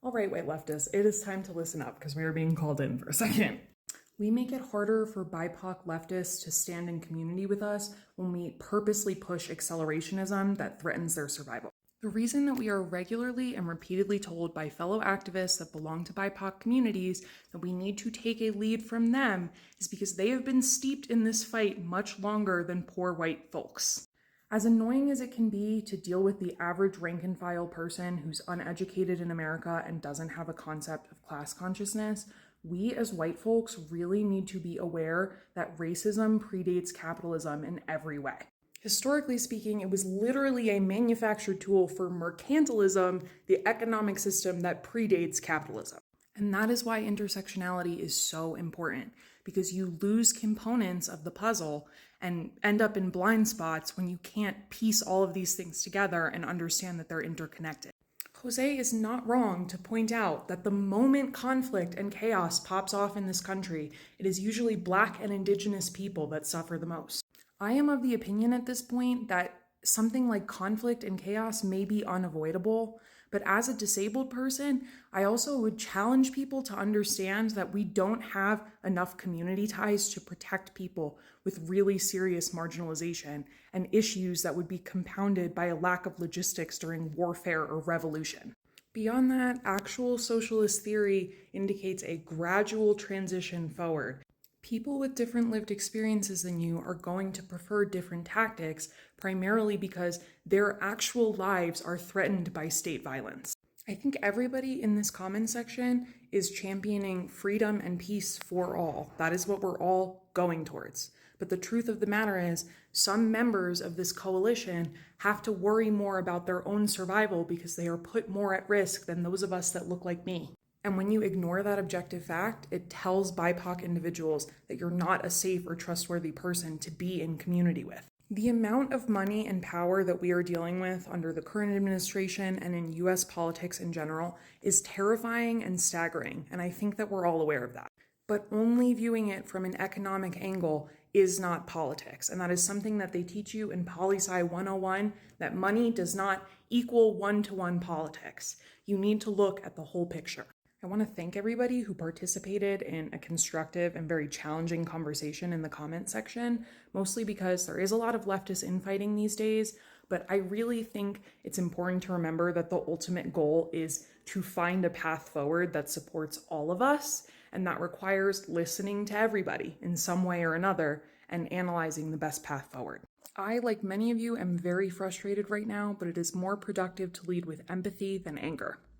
All right, white leftists, it is time to listen up because we are being called in for a second. We make it harder for BIPOC leftists to stand in community with us when we purposely push accelerationism that threatens their survival. The reason that we are regularly and repeatedly told by fellow activists that belong to BIPOC communities that we need to take a lead from them is because they have been steeped in this fight much longer than poor white folks. As annoying as it can be to deal with the average rank and file person who's uneducated in America and doesn't have a concept of class consciousness, we as white folks really need to be aware that racism predates capitalism in every way. Historically speaking, it was literally a manufactured tool for mercantilism, the economic system that predates capitalism. And that is why intersectionality is so important, because you lose components of the puzzle and end up in blind spots when you can't piece all of these things together and understand that they're interconnected. Jose is not wrong to point out that the moment conflict and chaos pops off in this country, it is usually Black and Indigenous people that suffer the most. I am of the opinion at this point that something like conflict and chaos may be unavoidable, but as a disabled person, I also would challenge people to understand that we don't have enough community ties to protect people with really serious marginalization and issues that would be compounded by a lack of logistics during warfare or revolution. Beyond that, actual socialist theory indicates a gradual transition forward. People with different lived experiences than you are going to prefer different tactics, primarily because their actual lives are threatened by state violence. I think everybody in this comment section is championing freedom and peace for all. That is what we're all going towards. But the truth of the matter is, some members of this coalition have to worry more about their own survival because they are put more at risk than those of us that look like me. And when you ignore that objective fact, it tells BIPOC individuals that you're not a safe or trustworthy person to be in community with. The amount of money and power that we are dealing with under the current administration and in US politics in general is terrifying and staggering, and I think that we're all aware of that. But only viewing it from an economic angle is not politics, and that is something that they teach you in Poli-Sci 101, that money does not equal one-to-one politics. You need to look at the whole picture. I want to thank everybody who participated in a constructive and very challenging conversation in the comment section, mostly because there is a lot of leftist infighting these days, but I really think it's important to remember that the ultimate goal is to find a path forward that supports all of us, and that requires listening to everybody in some way or another and analyzing the best path forward. I, like many of you, am very frustrated right now, but it is more productive to lead with empathy than anger.